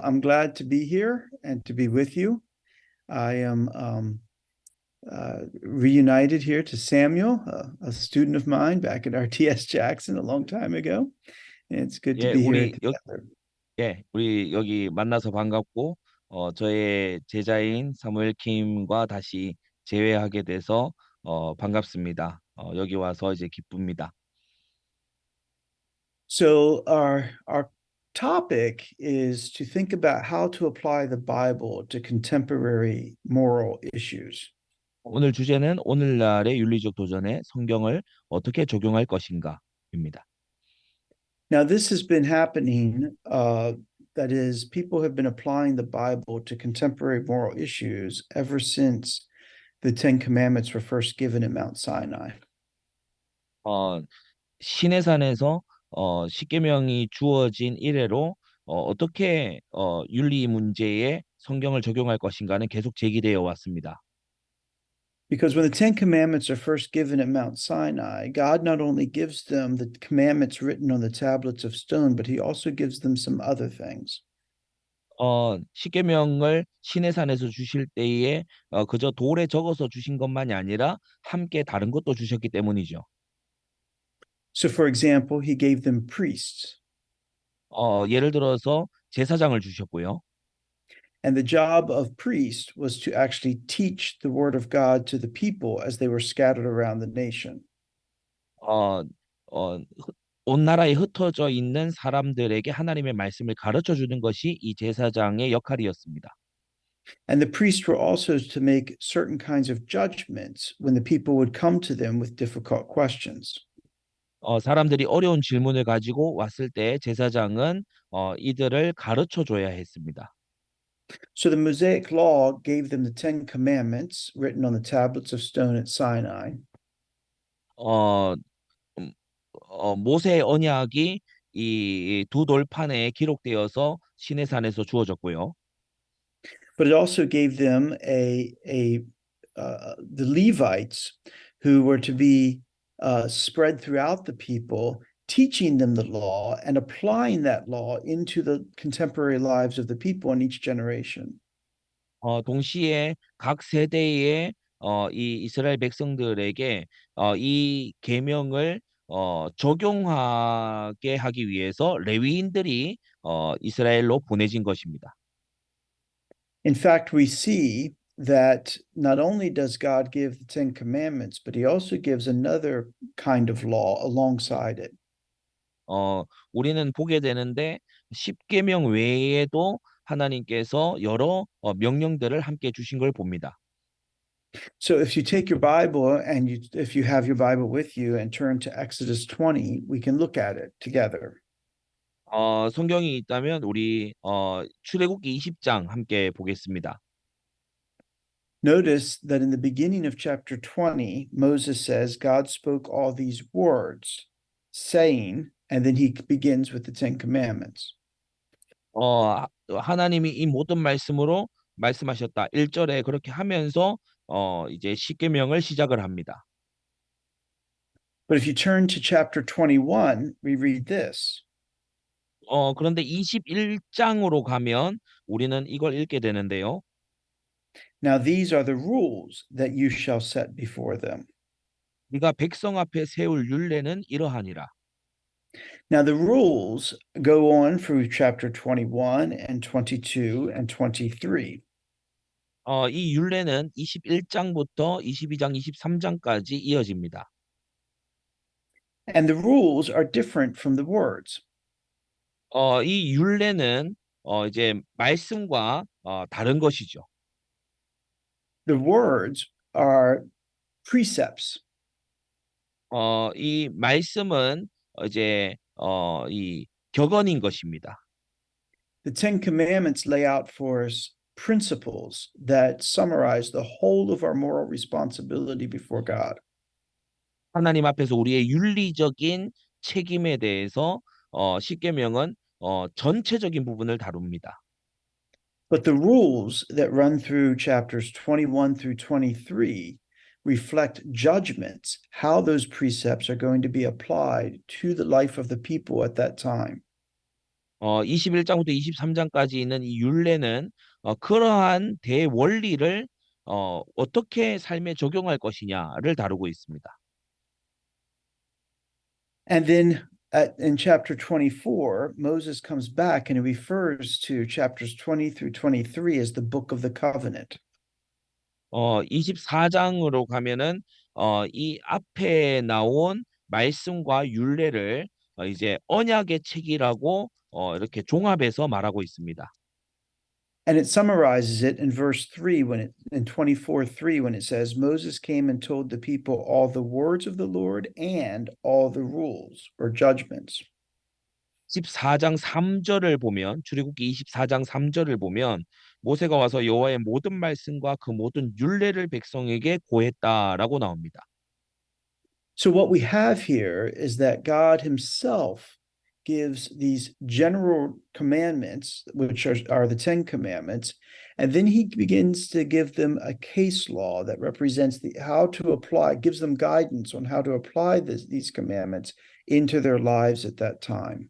I'm glad to be here and to be with you. I am reunited here to Samuel, a student of mine back at RTS Jackson a long time ago. And it's good to 예, be here 우리 together. 우리 여기 만나서 반갑고, 저의 제자인 사무엘 킴과 다시 재회하게 돼서 반갑습니다. 여기 와서 이제 기쁩니다. So our topic is to think about how to apply the Bible to contemporary moral issues. 오늘 주제는 오늘날의 윤리적 도전에 성경을 어떻게 적용할 것인가입니다. Now, this has been happening. That is, people have been applying the Bible to contemporary moral issues ever since the Ten Commandments were first given at Mount Sinai. 어, 시내산에서 십계명이 주어진 이래로 어떻게 윤리 문제에 성경을 적용할 것인가는 계속 제기되어 왔습니다. Because when the Ten Commandments are first given at Mount Sinai, God not only gives them the commandments written on the tablets of stone, but he also gives them some other things. 십계명을 시내산에서 주실 때에 그저 돌에 적어서 주신 것만이 아니라 함께 다른 것도 주셨기 때문이죠. So, for example, he gave them priests. 예를 들어서 제사장을 주셨고요. And the job of priest was to actually teach the word of God to the people as they were scattered around the nation. 어, 어, 온 나라에 흩어져 있는 사람들에게 하나님의 말씀을 가르쳐 주는 것이 이 제사장의 역할이었습니다. And the priests were also to make certain kinds of judgments when the people would come to them with difficult questions. 사람들이 어려운 질문을 가지고 왔을 때 제사장은 이들을 가르쳐 줘야 했습니다. So the Mosaic Law gave them the Ten Commandments written on the tablets of stone at Sinai. 어, 모세의 언약이 이 두 돌판에 기록되어서 시내산에서 주어졌고요. But it also gave them the Levites who were to be spread throughout the people, teaching them the law and applying that law into the contemporary lives of the people in each generation. 동시에 각 세대의 이 이스라엘 백성들에게 이 계명을 적용하게 하기 위해서 레위인들이 이스라엘로 보내진 것입니다. In fact, we see that not only does God give the Ten Commandments, but he also gives another kind of law alongside it. 우리는 보게 되는데 십계명 외에도 하나님께서 여러 명령들을 함께 주신 걸 봅니다. So if you take your Bible and if you have your Bible with you and turn to Exodus 20, we can look at it together. 성경이 있다면 우리 출애굽기 20장 함께 보겠습니다. Notice that in the beginning of chapter 20, Moses says, God spoke all these words, saying, and then he begins with the Ten Commandments. 하나님이 이 모든 말씀으로 말씀하셨다. 1절에 그렇게 하면서 이제 십계명을 시작을 합니다. But if you turn to chapter 21, we read this. 그런데 21장으로 가면 우리는 이걸 읽게 되는데요. Now these are the rules that you shall set before them. 네가 백성 앞에 세울 율례는 이러하니라. Now the rules go on through chapter 21 and 22 and 23. 이 율례는 21장부터 22장, 23장까지 이어집니다. And the rules are different from the words. 이 율례는 이제 말씀과 다른 것이죠. The words are precepts. 이 말씀은 이제 이 격언인 것입니다. The Ten Commandments lay out for us principles that summarize the whole of our moral responsibility before God. 하나님 앞에서 우리의 윤리적인 책임에 대해서 십계명은 전체적인 부분을 다룹니다. But the rules that run through chapters 21 through 23 reflect judgments, how those precepts are going to be applied to the life of the people at that time. 21장부터 23장까지 있는 이 율례는 그러한 대원리를 어떻게 삶에 적용할 것이냐를 다루고 있습니다. And then in chapter 24, Moses comes back and he refers to chapters 20 through 23 as the book of the covenant. 24장으로 가면은 이 앞에 나온 말씀과 율례를 이제 언약의 책이라고 이렇게 종합해서 말하고 있습니다. And it summarizes it in verse 3 when it in 24:3 when it says Moses came and told the people all the words of the Lord and all the rules or judgments. 14장 3절을 보면 출애굽기 24장 3절을 보면 모세가 와서 여호와의 모든 말씀과 그 모든 율례를 백성에게 고했다라고 나옵니다. So what we have here is that God himself gives these general commandments, which are the 10 commandments, and then he begins to give them a case law that represents how to apply, gives them guidance on how to apply these commandments into their lives at that time.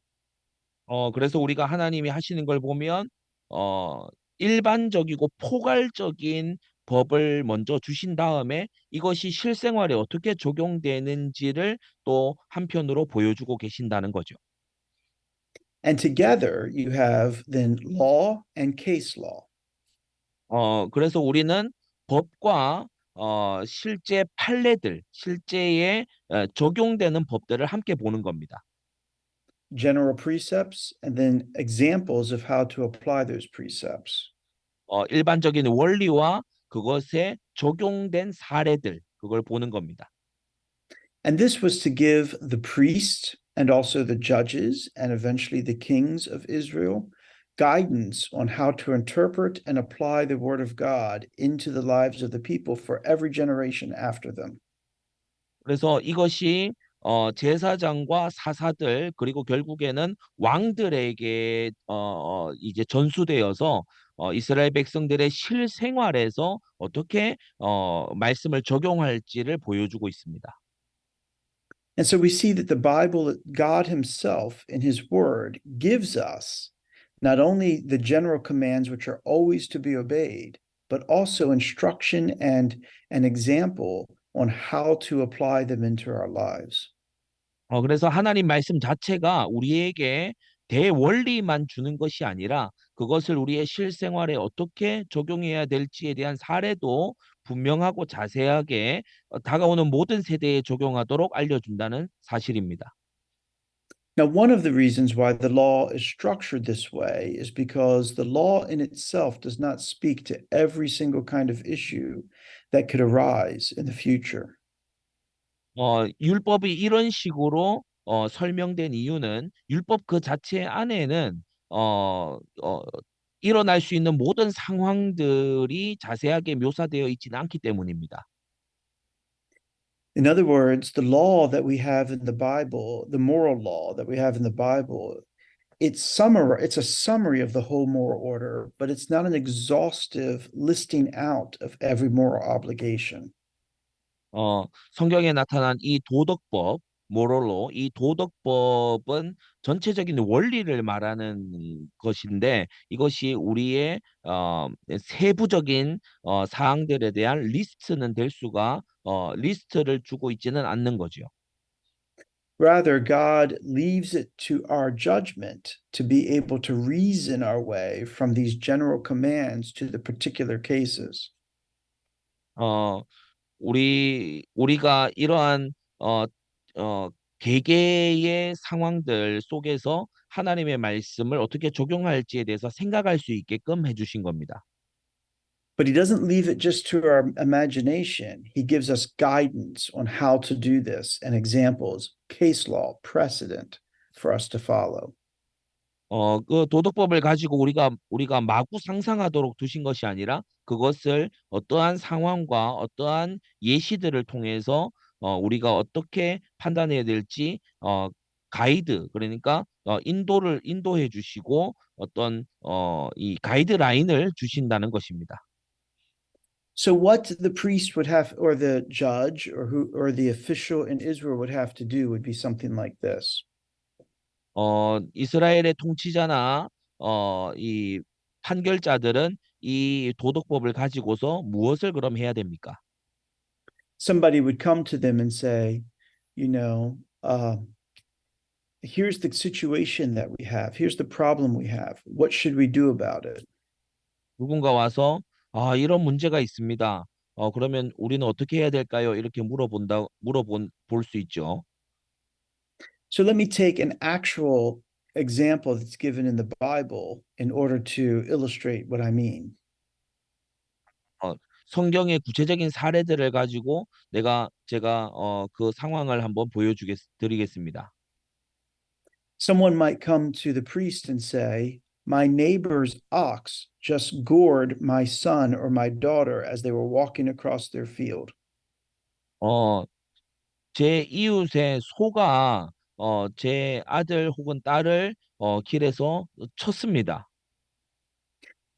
그래서 우리가 하나님이 하시는 걸 보면 일반적이고 포괄적인 법을 먼저 주신 다음에 이것이 실생활에 어떻게 적용되는지를 또 한편으로 보여주고 계신다는 거죠. And together you have then law and case law. 그래서 우리는 법과 실제 판례들, 실제에 적용되는 법들을 함께 보는 겁니다. General precepts and then examples of how to apply those precepts. 일반적인 원리와 그것에 적용된 사례들, 그걸 보는 겁니다. And this was to give the priests and also the judges and eventually the kings of Israel guidance on how to interpret and apply the word of God into the lives of the people for every generation after them. 그래서 이것이 제사장과 사사들 그리고 결국에는 왕들에게 이제 전수되어서 이스라엘 백성들의 실생활에서 어떻게 말씀을 적용할지를 보여주고 있습니다. And so we see that the Bible, God himself in his word gives us not only the general commands which are always to be obeyed, but also instruction and an example on how to apply them into our lives. 그래서 하나님 말씀 자체가 우리에게 대원리만 주는 것이 아니라 그것을 우리의 실생활에 어떻게 적용해야 될지에 대한 사례도 분명하고 자세하게 다가오는 모든 세대에 적용하도록 알려준다는 사실입니다. Now, one of the reasons why the law is structured this way is because the law in itself does not speak to every single kind of issue that could arise in the future. 율법이 이런 식으로 설명된 이유는 율법 그 자체 안에는 일어날 수 있는 모든 상황들이 자세하게 묘사되어 있지는 않기 때문입니다. In other words, the law that we have in the Bible, the moral law that we have in the Bible, it's a summary of the whole moral order, but it's not an exhaustive listing out of every moral obligation. 성경에 나타난 이 도덕법, 모럴로 이 도덕법은 전체적인 원리를 말하는 것인데 이것이 우리의 세부적인 사항들에 대한 리스트는 될 수가 리스트를 주고 있지는 않는 거죠. Rather, God leaves it to our judgment to be able to reason our way from these general commands to the particular cases. 어, 우리가 이러한 개개의 상황들 속에서 하나님의 말씀을 어떻게 적용할지에 대해서 생각할 수 있게끔 해주신 겁니다. But he doesn't leave it just to our imagination. He gives us guidance on how to do this and examples, case law, precedent for us to follow. 그 도덕법을 가지고 우리가 마구 상상하도록 두신 것이 아니라 그것을 어떠한 상황과 어떠한 예시들을 통해서 우리가 어떻게 판단해야 될지 가이드 그러니까 인도해 주시고 어떤 이 가이드라인을 주신다는 것입니다. So what the priest would have, or the judge, or the official in Israel would have to do would be something like this. 이스라엘의 통치자나 이 판결자들은 이 도덕법을 가지고서 무엇을 그럼 해야 됩니까? Somebody would come to them and say, you know, here's the situation that we have. Here's the problem we have. What should we do about it? 누군가 와서 이런 문제가 있습니다. 그러면 우리는 어떻게 해야 될까요? 이렇게 볼 수 있죠. So let me take an actual example that's given in the Bible in order to illustrate what I mean. 어, 성경의 구체적인 사례들을 가지고 제가 그 상황을 한번 드리겠습니다. Someone might come to the priest and say, my neighbor's ox just gored my son or my daughter as they were walking across their field. 어, 제 이웃의 소가 제 아들 혹은 딸을 길에서 쳤습니다.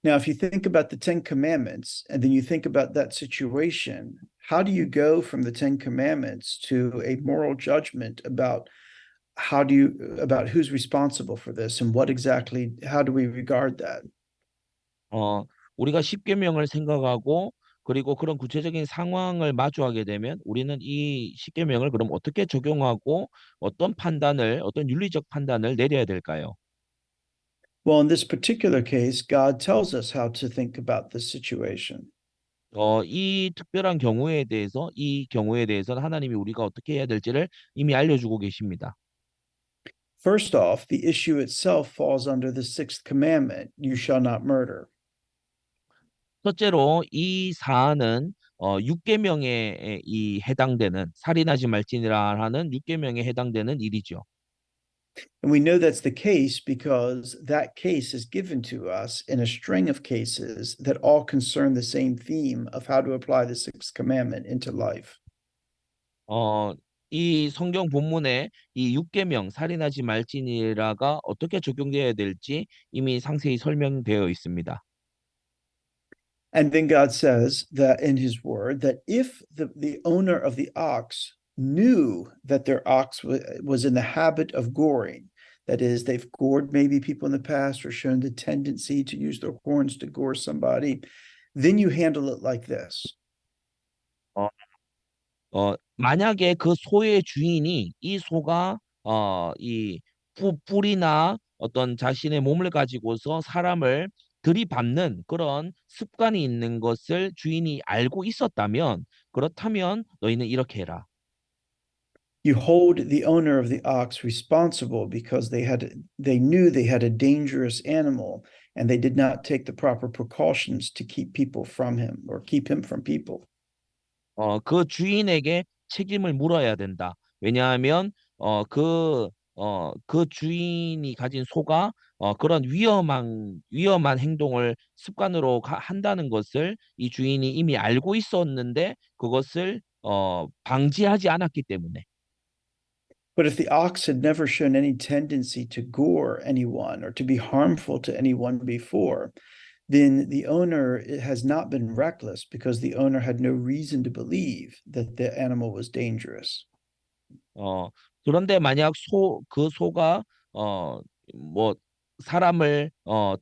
Now, if you think about the Ten Commandments and then you think about that situation, how do you go from the Ten Commandments to a moral judgment about about who's responsible for this and what exactly, how do we regard that? 우리가 십계명을 생각하고 그리고 그런 구체적인 상황을 마주하게 되면 우리는 이 십계명을 그럼 어떻게 적용하고 어떤 윤리적 판단을 내려야 될까요? Well, in this particular case, God tells us how to think about this situation. 이 경우에 대해서는 하나님이 우리가 어떻게 해야 될지를 이미 알려주고 계십니다. First off, the issue itself falls under the sixth commandment, you shall not murder. 첫째로 이 사안은 육계명에 이 해당되는 살인하지 말지니라 하는 육계명에 해당되는 일이죠. And we know that's the case because that case is given to us in a string of cases that all concern the same theme of how to apply the sixth commandment into life. 어, 이 성경 본문에 이 육계명 살인하지 말지니라가 어떻게 적용되어야 될지 이미 상세히 설명되어 있습니다. And then God says that in his word, that if the owner of the ox knew that their ox was in the habit of goring, that is, they've gored maybe people in the past or shown the tendency to use their horns to gore somebody, then you handle it like this. 어, 만약에 그 소의 주인이 이 소가 이 뿔이나 어떤 자신의 몸을 가지고서 사람을 들이받는 그런 습관이 있는 것을 주인이 알고 있었다면 그렇다면 너희는 이렇게 해라. You hold the owner of the ox responsible because they knew they had a dangerous animal and they did not take the proper precautions to keep people from him or keep him from people. 그 주인에게 책임을 물어야 된다. 왜냐하면 그 주인이 가진 소가 그런 위험한 행동을 습관으로 한다는 것을 이 주인이 이미 알고 있었는데 그것을 방지하지 않았기 때문에. But if the ox had never shown any tendency to gore anyone or to be harmful to anyone before, then the owner has not been reckless because the owner had no reason to believe that the animal was dangerous. 어, 그런데 만약 그 소가 뭐 사람을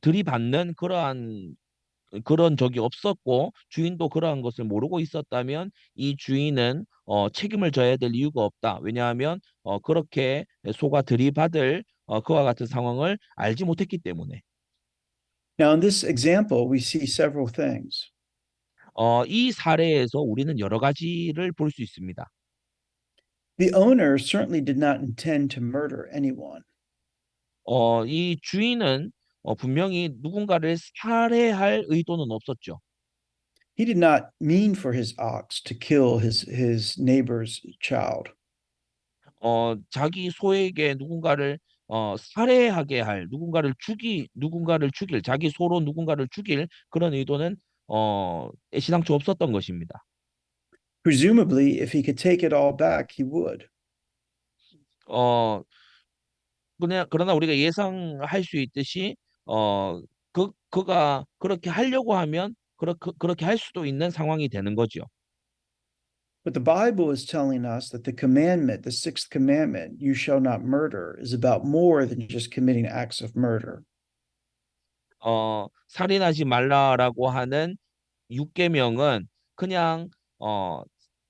들이받는 그런 적이 없었고 주인도 그러한 것을 모르고 있었다면 이 주인은 책임을 져야 될 이유가 없다. 왜냐하면 그렇게 소가 들이받을 그와 같은 상황을 알지 못했기 때문에. Now, in this example, we see several things. 이 사례에서 우리는 여러 가지를 볼 수 있습니다. The owner certainly did not intend to murder anyone. 이 주인은 분명히 누군가를 살해할 의도는 없었죠. He did not mean for his ox to kill his neighbor's child. 자기 소에게 살해하게 할 누군가를 죽일 자기 소로 누군가를 죽일 그런 의도는 애시당초 없었던 것입니다. Presumably, if he could take it all back, he would. 어 그러나 우리가 예상할 수 있듯이 그가 그렇게 하려고 하면 그렇게 할 수도 있는 상황이 되는 거죠. But the Bible is telling us that the commandment, the sixth commandment, you shall not murder, is about more than just committing acts of murder. 살인하지 말라라고 하는 육계명은 그냥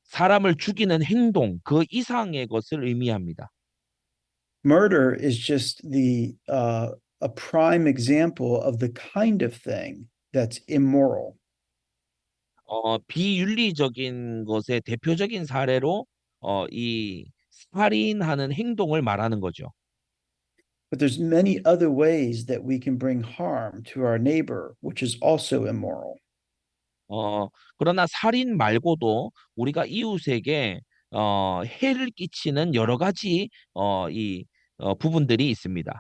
사람을 죽이는 행동 그 이상의 것을 의미합니다. Murder is just a prime example of the kind of thing that's immoral. 비윤리적인 것의 대표적인 사례로 이 살인하는 행동을 말하는 거죠. But there's many other ways that we can bring harm to our neighbor, which is also immoral. 그러나 살인 말고도 우리가 이웃에게 해를 끼치는 여러 가지 부분들이 있습니다.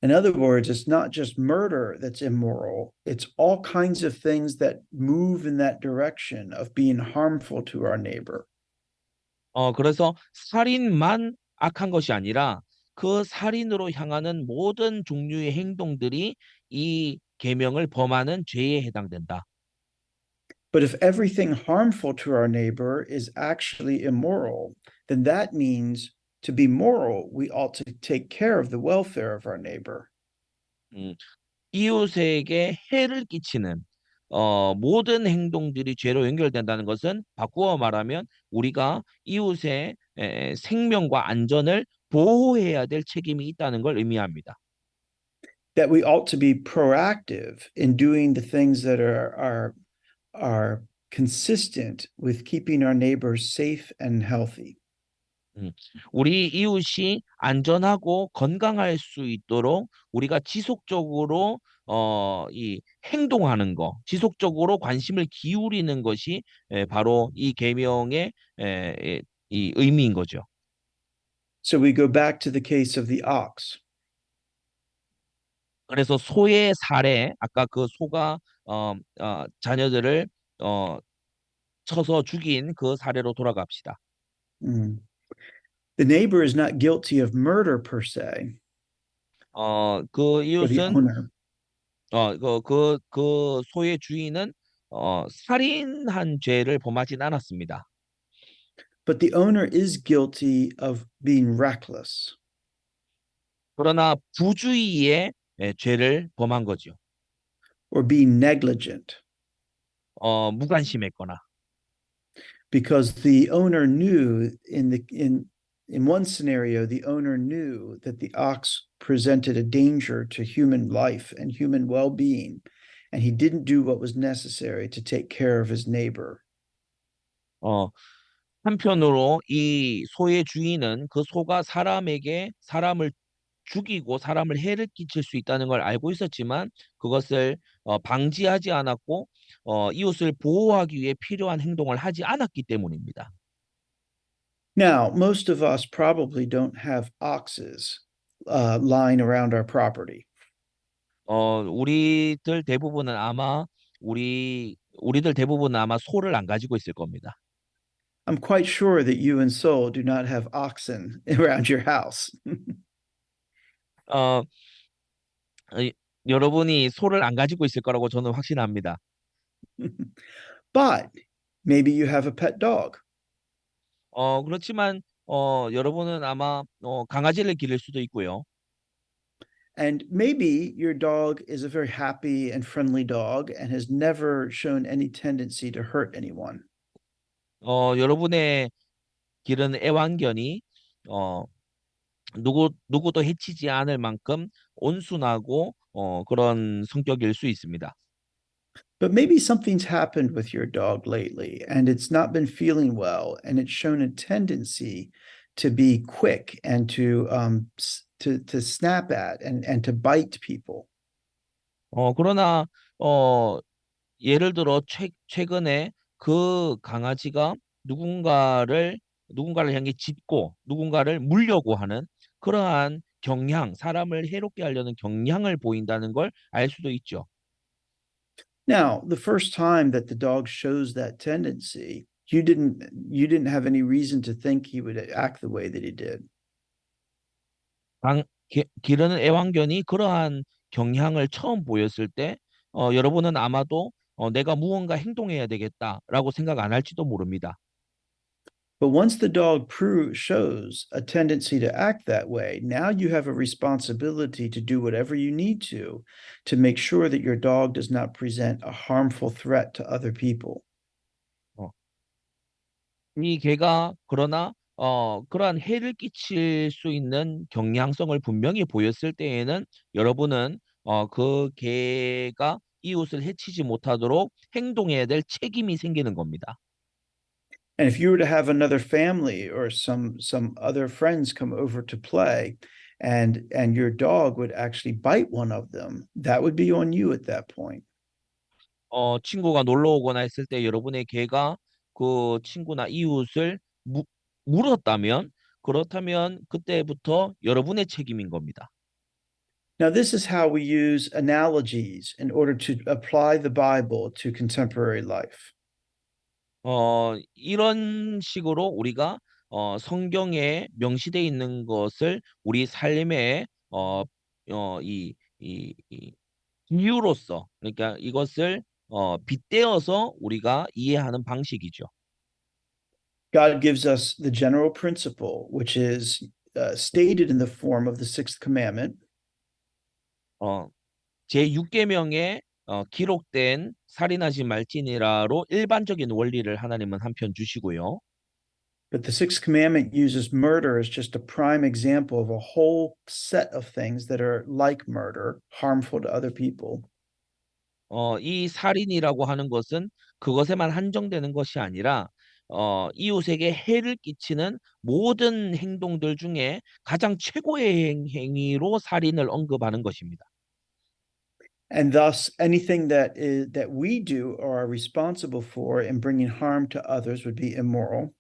In other words, it's not just murder that's immoral, it's all kinds of things that move in that direction of being harmful to our neighbor. 그래서 살인만 악한 것이 아니라 그 살인으로 향하는 모든 종류의 행동들이 이 계명을 범하는 죄에 해당된다. But if everything harmful to our neighbor is actually immoral, then that means to be moral, we ought to take care of the welfare of our neighbor. 음, 이웃에게 해를 끼치는 모든 행동들이 죄로 연결된다는 것은 바꾸어 말하면 우리가 이웃의 생명과 안전을 보호해야 될 책임이 있다는 걸 의미합니다. That we ought to be proactive in doing the things that are consistent with keeping our neighbors safe and healthy. 우리 이웃이 안전하고 건강할 수 있도록 우리가 지속적으로 이 행동하는 거, 지속적으로 관심을 기울이는 것이 바로 이 계명의 이 의미인 거죠. So we go back to the case of the ox. 그래서 소의 사례, 아까 그 소가 자녀들을 쳐서 죽인 그 사례로 돌아갑시다. Mm. The neighbor is not guilty of murder per se, 그 or the 이웃은 owner, 그 소의 주인은 살인한 죄를 범하진 않았습니다. but the owner is guilty of being reckless. 그러나 부주의의 죄를 범한 거죠. Or being negligent, 무관심했거나. because the owner knew in one scenario, the owner knew that the ox presented a danger to human life and human well-being, and he didn't do what was necessary to take care of his neighbor. 한편으로 이 소의 주인은 그 소가 사람을 죽이고 사람을 해를 끼칠 수 있다는 걸 알고 있었지만 그것을 방지하지 않았고 이웃을 보호하기 위해 필요한 행동을 하지 않았기 때문입니다. Now, most of us probably don't have oxes lying around our property. 우리들 대부분은 아마 우리들 대부분은 아마 소를 안 가지고 있을 겁니다. I'm quite sure that you and Sol do not have oxen around your house. 어, 여러분이 소를 안 가지고 있을 거라고 저는 확신합니다. But maybe you have a pet dog. 그렇지만 여러분은 아마 강아지를 기를 수도 있고요. And maybe your dog is a very happy and friendly dog and has never shown any tendency to hurt anyone. 여러분의 기른 애완견이 누구도 해치지 않을 만큼 온순하고 그런 성격일 수 있습니다. But maybe something's happened with your dog lately and it's not been feeling well and it's shown a tendency to be quick and to snap at and to bite people. 그러나 예를 들어 최근에 그 강아지가 누군가를 향해 짖고 누군가를 물려고 하는 그러한 사람을 해롭게 하려는 경향을 보인다는 걸 알 수도 있죠. Now, the first time that the dog shows that tendency, you didn't have any reason to think he would act the way that he did. 기르는 애완견이 그러한 경향을 처음 보였을 때 여러분은 아마도 내가 무언가 행동해야 되겠다라고 생각 안 할지도 모릅니다. But once the dog shows a tendency to act that way, now you have a responsibility to do whatever you need to make sure that your dog does not present a harmful threat to other people. 어, 이 개가 그러나 그러한 해를 끼칠 수 있는 경향성을 분명히 보였을 때에는 여러분은 그 개가 이웃을 해치지 못하도록 행동해야 될 책임이 생기는 겁니다. And if you were to have another family or some other friends come over to play and your dog would actually bite one of them, that would be on you at that point. 친구가 놀러 오거나 했을 때 여러분의 개가 그 친구나 이웃을 물었다면 그렇다면 그때부터 여러분의 책임인 겁니다. Now, this is how we use analogies in order to apply the Bible to contemporary life. 이런 식으로 우리가 성경에 명시되어 있는 것을 우리 삶에 이 비유로서 그러니까 이것을 빗대어서 우리가 이해하는 방식이죠. God gives us the general principle, which is stated in the form of the sixth commandment. 어, 제6계명에 기록된 살인하지 말지니라로 일반적인 원리를 하나님은 한편 주시고요. But the sixth commandment uses murder as just a prime example of a whole set of things that are like murder, harmful to other people. 이 살인이라고 하는 것은 그것에만 한정되는 것이 아니라 이웃에게 해를 끼치는 모든 행동들 중에 가장 최고의 행위로 살인을 언급하는 것입니다. And thus, anything that we do or are responsible for in bringing harm to others would be immoral.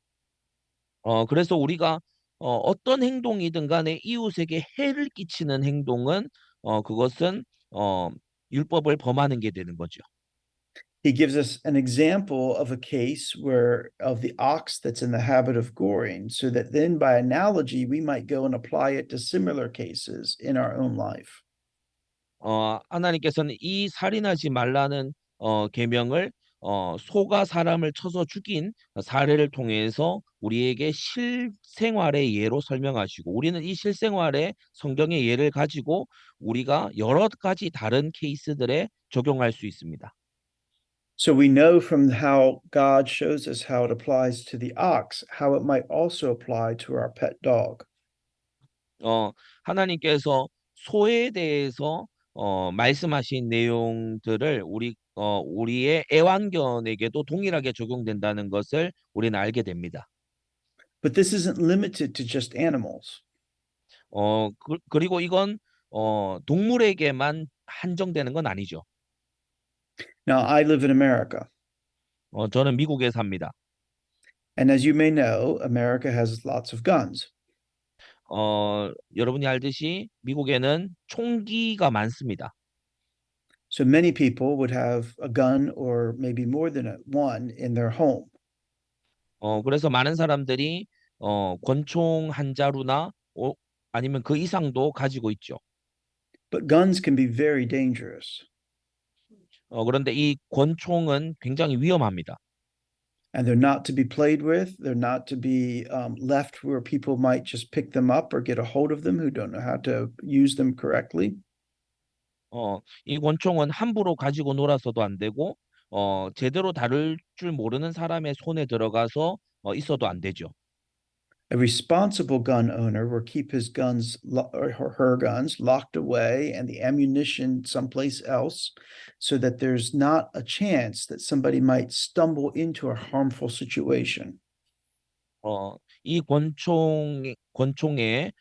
그래서 우리가 어떤 행동이든 간에 이웃에게 해를 끼치는 행동은 그것은 율법을 범하는 게 되는 거죠. He gives us an example of a case where of the ox that's in the habit of goring, so that then by analogy, we might go and apply it to similar cases in our own life. 하나님께서는 이 살인하지 말라는 계명을 소가 사람을 쳐서 죽인 사례를 통해서 우리에게 실생활의 예로 설명하시고 우리는 이 실생활의 성경의 예를 가지고 우리가 여러 가지 다른 케이스들에 적용할 수 있습니다. So we know from how God shows us how it applies to the ox, how it might also apply to our pet dog. 하나님께서 소에 대해서 말씀하신 내용들을 우리의 애완견에게도 동일하게 적용된다는 것을 우리는 알게 됩니다. But this isn't limited to just animals. 그리고 이건 동물에게만 한정되는 건 아니죠. Now, I live in America, 저는 미국에 삽니다. and as you may know, America has lots of guns. 여러분이 알듯이 미국에는 총기가 많습니다. So many people would have a gun or maybe more than one in their home. 그래서 많은 사람들이 권총 한 자루나 아니면 그 이상도 가지고 있죠. But guns can be very dangerous. 그런데 이 권총은 굉장히 위험합니다. And they're not to be played with. They're not to be left where people might just pick them up or get a hold of them who don't know how to use them correctly. 이 권총은 함부로 가지고 놀아서도 안 되고, 제대로 다룰 줄 모르는 사람의 손에 들어가서 있어도 안 되죠. A responsible gun owner will keep his guns or her guns locked away and the ammunition someplace else so that there's not a chance that somebody might stumble into a harmful situation. 이 권총에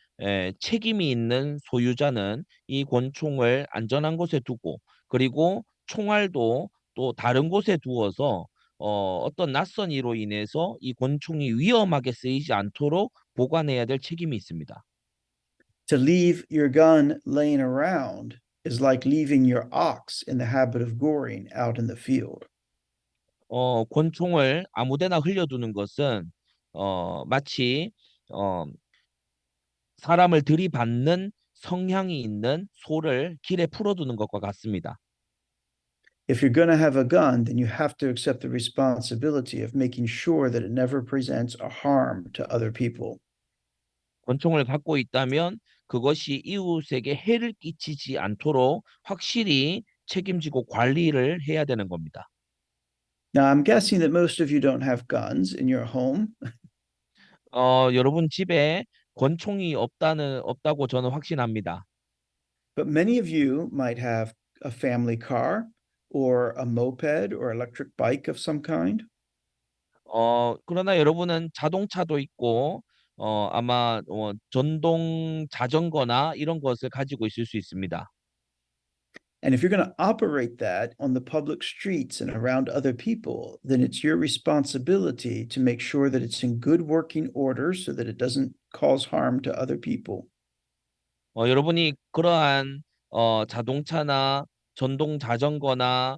책임이 있는 소유자는 이 권총을 안전한 곳에 두고, 그리고 총알도 또 다른 곳에 두어서 어떤 낯선 이로 인해서 이 권총이 위험하게 쓰이지 않도록 보관해야 될 책임이 있습니다. To leave your gun laying around is like leaving your ox in the habit of goring out in the field. 권총을 아무데나 흘려두는 것은 마치 사람을 들이받는 성향이 있는 소를 길에 풀어두는 것과 같습니다. if you're going to have a gun, then you have to accept the responsibility of making sure that it never presents a harm to other people. 권총을 갖고 있다면 그것이 이웃에게 해를 끼치지 않도록 확실히 책임지고 관리를 해야 되는 겁니다. Now, I'm guessing that most of you don't have guns in your home, 여러분 집에 권총이 없다고 저는 확신합니다. but many of you might have a family car or a moped or electric bike of some kind. 그러나 여러분은 자동차도 있고, 아마 전동 자전거나 이런 것을 가지고 있을 수 있습니다. And if you're going to operate that on the public streets and around other people, then it's your responsibility to make sure that it's in good working order so that it doesn't cause harm to other people. 여러분이 그러한 자동차나 전동 자전거나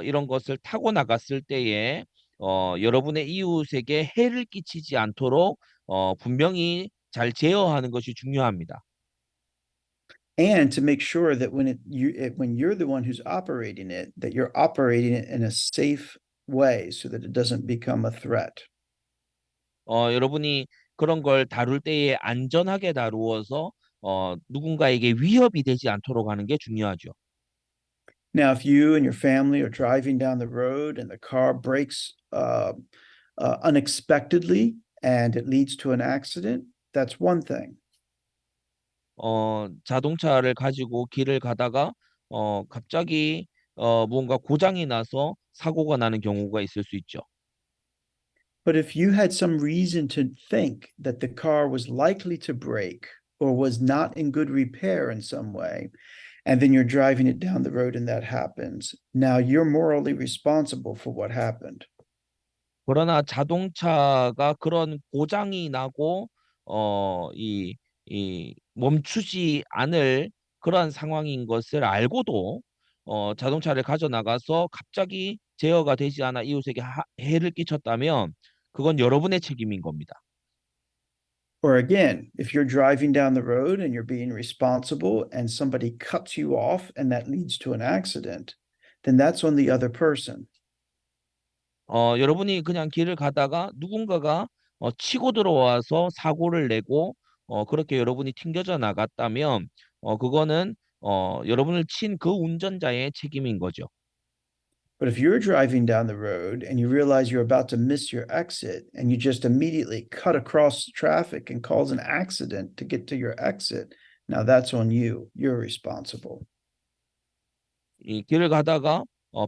이런 것을 타고 나갔을 때에 여러분의 이웃에게 해를 끼치지 않도록 분명히 잘 제어하는 것이 중요합니다. And to make sure that when you're the one who's operating it, that you're operating it in a safe way so that it doesn't become a threat. 여러분이 그런 걸 다룰 때에 안전하게 다루어서 누군가에게 위협이 되지 않도록 하는 게 중요하죠. Now, if you and your family are driving down the road and the car breaks unexpectedly and it leads to an accident, that's one thing. 자동차를 가지고 길을 가다가 갑자기 무언가 고장이 나서 사고가 나는 경우가 있을 수 있죠. But if you had some reason to think that the car was likely to break or was not in good repair in some way, and then you're driving it down the road and that happens, now you're morally responsible for what happened. 그러나 자동차가 그런 고장이 나고 이 멈추지 않을 그러한 상황인 것을 알고도 자동차를 가져 나가서 갑자기 제어가 되지 않아 이웃에게 해를 끼쳤다면 그건 여러분의 책임인 겁니다. Or again, if you're driving down the road and you're being responsible and somebody cuts you off and that leads to an accident, then that's on the other person. 여러분이 그냥 길을 가다가 누군가가 치고 들어와서 사고를 내고 그렇게 여러분이 튕겨져 나갔다면 그거는 여러분을 친 그 운전자의 책임인 거죠. But if you're driving down the road and you realize you're about to miss your exit and you just immediately cut across traffic and cause an accident to get to your exit, now that's on you. You're responsible. 이 길을 가다가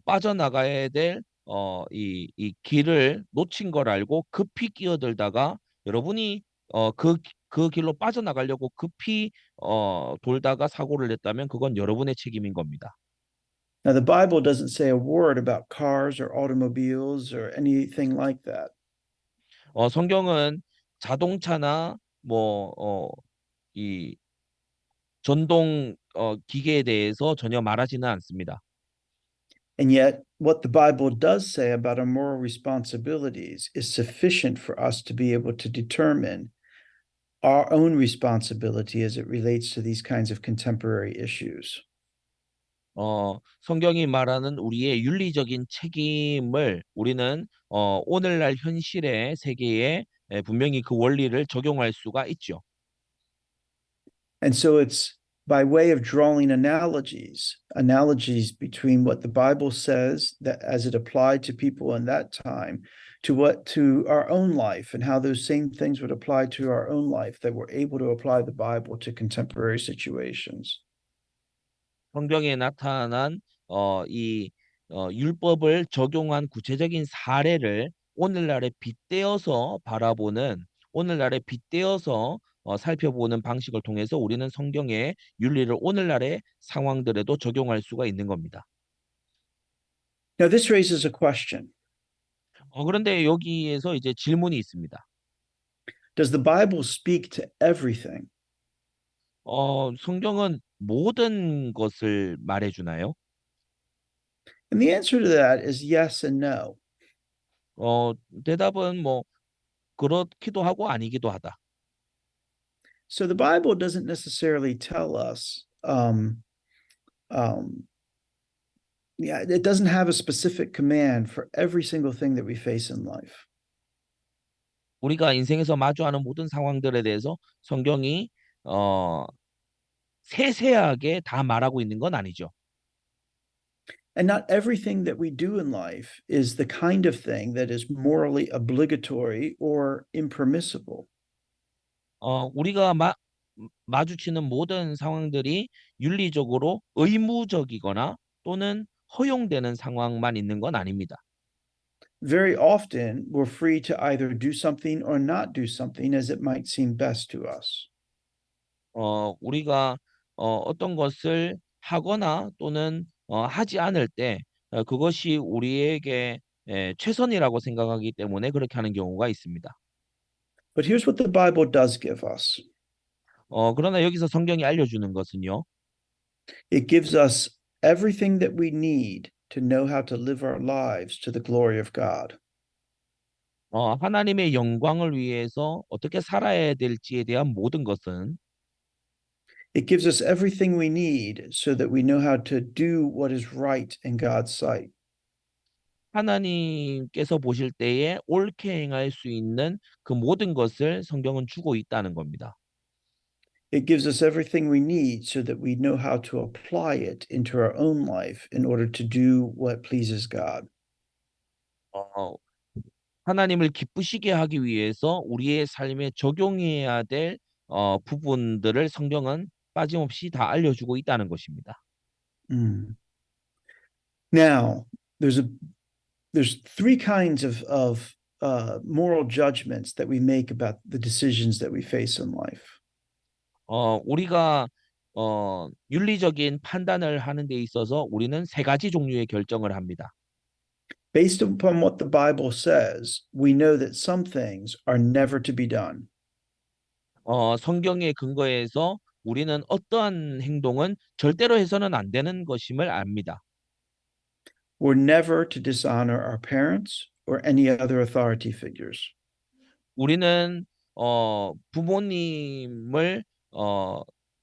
빠져나가야 될 이 길을 놓친 걸 알고 급히 끼어들다가 여러분이 그 길로 빠져나가려고 급히 돌다가 사고를 냈다면 그건 여러분의 책임인 겁니다. Now, the Bible doesn't say a word about cars or automobiles or anything like that. 성경은 자동차나 이 전동 기계에 대해서 전혀 말하지는 않습니다. And yet, what the Bible does say about our moral responsibilities is sufficient for us to be able to determine our own responsibility as it relates to these kinds of contemporary issues. 성경이 말하는 우리의 윤리적인 책임을 우리는 오늘날 현실의 세계에 분명히 그 원리를 적용할 수가 있죠. And so it's by way of drawing analogies between what the Bible says that as it applied to people in that time to our own life and how those same things would apply to our own life that we're able to apply the Bible to contemporary situations. 성경에 나타난 이 율법을 적용한 구체적인 사례를 오늘날에 빗대어서 바라보는 오늘날에 빗대어서 살펴보는 방식을 통해서 우리는 성경의 윤리를 오늘날의 상황들에도 적용할 수가 있는 겁니다. Now, this raises a question. 그런데 여기에서 이제 질문이 있습니다. Does the Bible speak to everything? 성경은 모든 것을 말해주나요? And the answer to that is yes and no. 대답은 그렇기도 하고 아니기도 하다. So the Bible doesn't necessarily tell us, Yeah, it doesn't have a specific command for every single thing that we face in life. 우리가 인생에서 마주하는 모든 상황들에 대해서 성경이 어, 세세하게 다 말하고 있는 건 아니죠. And not everything that we do in life is the kind of thing that is morally obligatory or impermissible. 우리가 마주치는 모든 상황들이 윤리적으로 의무적이거나 또는 허용되는 상황만 있는 건 아닙니다. Very often, we're free to either do something or not do something as it might seem best to us. 우리가 어떤 것을 하거나 또는 하지 않을 때 그것이 우리에게 최선이라고 생각하기 때문에 그렇게 하는 경우가 있습니다. But here's what the Bible does give us. 그러나 여기서 성경이 알려주는 것은요. It gives us everything that we need to know how to live our lives to the glory of God. 하나님의 영광을 위해서 어떻게 살아야 될지에 대한 모든 것은 It gives us everything we need so that we know how to do what is right in God's sight. 하나님께서 보실 때에 옳게 행할 수 있는 그 모든 것을 성경은 주고 있다는 겁니다. It gives us everything we need so that we know how to apply it into our own life in order to do what pleases God. 어, 하나님을 기쁘시게 하기 위해서 우리의 삶에 적용해야 될 부분들을 성경은 빠짐없이 다 알려주고 있다는 것입니다. Mm. Now, there's three kinds of moral judgments that we make about the decisions that we face in life. 우리가 윤리적인 판단을 하는 데 있어서 우리는 세 가지 종류의 결정을 합니다. Based upon what the Bible says, we know that some things are never to be done. 성경의 근거에서 우리는 어떠한 행동은 절대로 해서는 안 되는 것임을 압니다. We're never to dishonor our parents or any other authority figures. 우리는 부모님을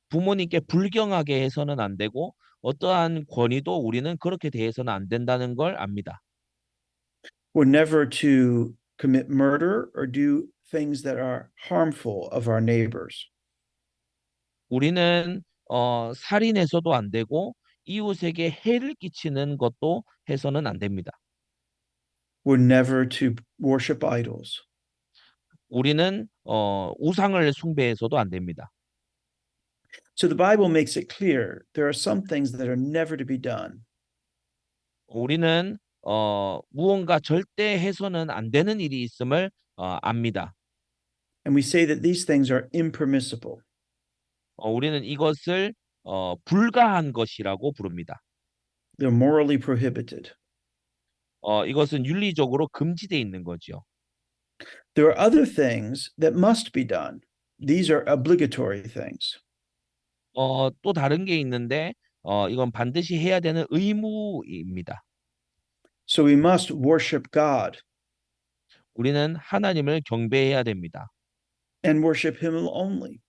부모님께 불경하게 해서는 안 되고 어떠한 권위도 우리는 그렇게 대해서는 안 된다는 걸 압니다. We're never to commit murder or do things that are harmful of our neighbors. 우리는 살인해서도 안 되고 이웃에게 해를 끼치는 것도 해서는 안 됩니다. We're never to worship idols. 우리는 우상을 숭배해서도 안 됩니다. So the Bible makes it clear there are some things that are never to be done. 우리는 무언가 절대 해서는 안 되는 일이 있음을 압니다. And we say that these things are impermissible. 우리는 이것을 불가한 것이라고 부릅니다. They're morally prohibited. 이것은 윤리적으로 금지되어 있는 거죠. There are other things that must be done. These are obligatory things. 또 다른 게 있는데 이건 반드시 해야 되는 의무입니다. So we must worship God 우리는 하나님을 경배해야 됩니다. and worship Him only.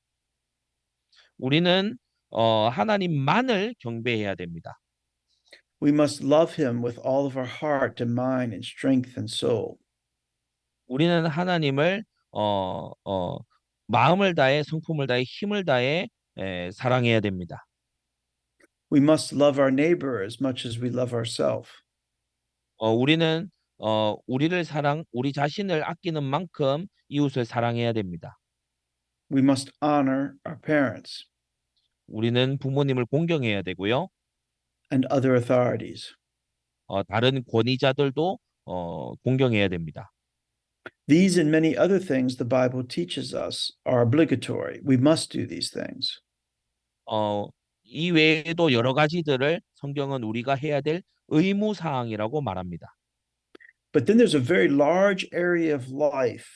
우리는 하나님만을 경배해야 됩니다. We must love Him with all of our heart and mind and strength and soul. 우리는 하나님을 마음을 다해 성품을 다해 힘을 다해 사랑해야 됩니다. We must love our neighbor as much as we love ourselves. 우리는 우리 자신을 아끼는 만큼 이웃을 사랑해야 됩니다. We must honor our parents 우리는 부모님을 공경해야 되고요. and other authorities. 다른 권위자들도 공경해야 됩니다. These and many other things the Bible teaches us are obligatory. We must do these things. 이 외에도 여러 가지들을 성경은 우리가 해야 될 의무 사항이라고 말합니다. But then there's a very large area of life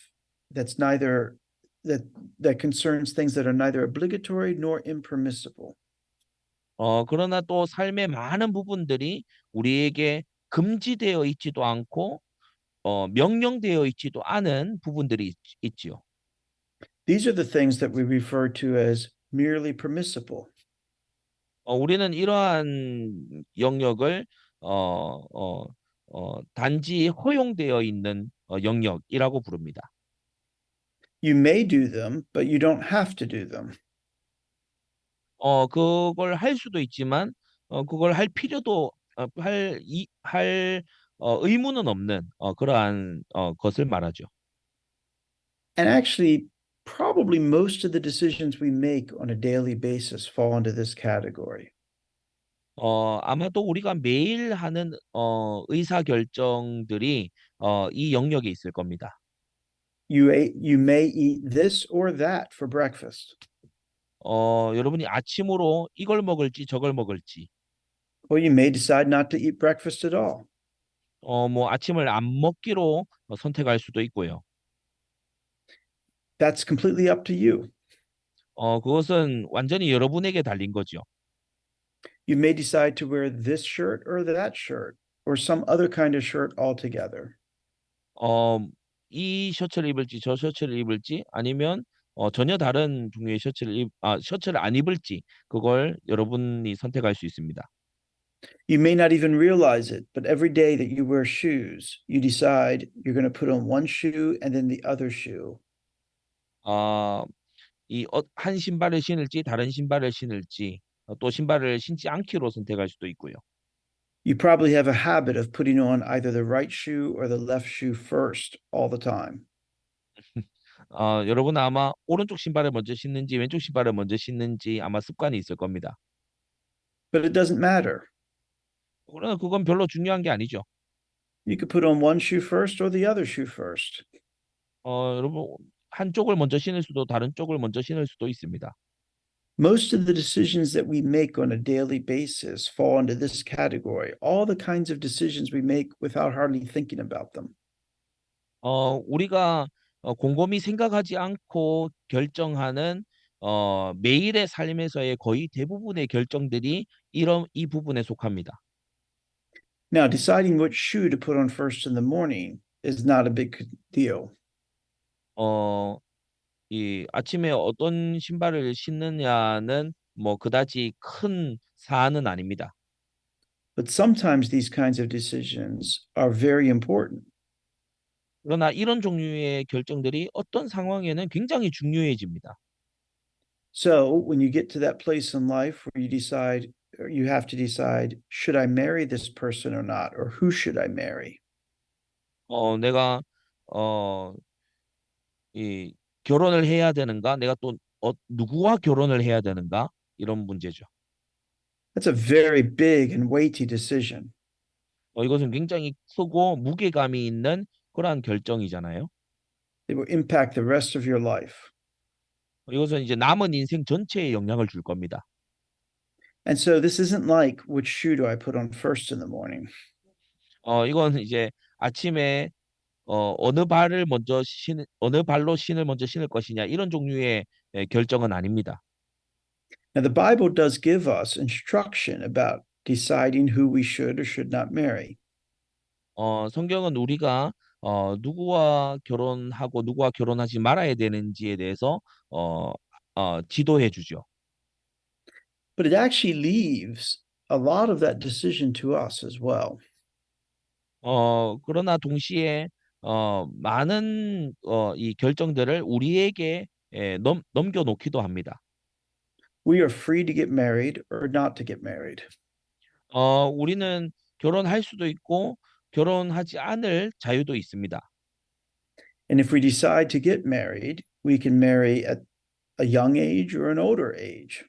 that's neither that concerns things that are neither obligatory nor impermissible. 그러나 또 삶의 많은 부분들이 우리에게 금지되어 있지도 않고 명령되어 있지도 않은 부분들이 있지요. These are the things that we refer to as merely permissible. 우리는 이러한 영역을 어, 어, 단지 허용되어 있는 영역이라고 부릅니다. You may do them, but you don't have to do them. 그걸 할 수도 있지만 그걸 할 필요도 의무는 없는 그러한 것을 말하죠. And actually, probably most of the decisions we make on a daily basis fall into this category. 아마도 우리가 매일 하는 의사 결정들이 이 영역에 있을 겁니다. You may eat this or that for breakfast, 여러분이 아침으로 이걸 먹을지 저걸 먹을지, or you may decide not to eat breakfast at all. 뭐 아침을 안 먹기로 선택할 수도 있고요. That's completely up to you. 그것은 완전히 여러분에게 달린 거죠. You may decide to wear this shirt or that shirt, or some other kind of shirt altogether. 어, 이 셔츠를 입을지 저 셔츠를 입을지 아니면 전혀 다른 종류의 셔츠를 안 입을지 그걸 여러분이 선택할 수 있습니다. You may not even realize it, but every day that you wear shoes, you decide you're going to put on one shoe and then the other shoe. 아, 한 신발을 신을지 다른 신발을 신을지 또 신발을 신지 않기로 선택할 수도 있고요. You probably have a habit of putting on either the right shoe or the left shoe first all the time. 여러분은 아마 오른쪽 신발을 먼저 신는지 왼쪽 신발을 먼저 신는지 아마 습관이 있을 겁니다. But it doesn't matter. 그러나 그건 별로 중요한 게 아니죠. You could put on one shoe first or the other shoe first. 여러분 한쪽을 먼저 신을 수도 다른 쪽을 먼저 신을 수도 있습니다. Most of the decisions that we make on a daily basis fall into this category. All the kinds of decisions we make without hardly thinking about them. 우리가 곰곰이 생각하지 않고 결정하는 매일의 삶에서의 거의 대부분의 결정들이 이 부분에 속합니다. Now, deciding which shoe to put on first in the morning is not a big deal. 어, 이 아침에 어떤 신발을 신느냐는 뭐 그다지 큰 사안은 아닙니다. But sometimes these kinds of decisions are very important. 그러나 이런 종류의 결정들이 어떤 상황에는 굉장히 중요해집니다. So, when you get to that place in life where you decide, or you have to decide, should I marry this person or not, or who should I marry? 내가 어, 이 결혼을 해야 되는가? 내가 또 누구와 결혼을 해야 되는가? 이런 문제죠. That's a very big and weighty decision. 이것은 굉장히 크고 무게감이 있는 그러한 결정이잖아요. It will impact the rest of your life. 이것은 이제 남은 인생 전체에 영향을 줄 겁니다. And so, this isn't like which shoe do I put on first in the morning? 이건 이제 아침에 어느 발로 신을 먼저 신을 것이냐 이런 종류의 결정은 아닙니다. Now, the Bible does give us instruction about deciding who we should or should not marry. 성경은 우리가 누구와 결혼하고 누구와 결혼하지 말아야 되는지에 대해서 지도해 주죠. But it actually leaves a lot of that decision to us as well. 그러나 동시에 많은 이 결정들을 우리에게 넘겨놓기도 합니다. We are free to get married or not to get married. 우리는 결혼할 수도 있고 결혼하지 않을 자유도 있습니다. And if we decide to get married, we can marry at a young age or an older age.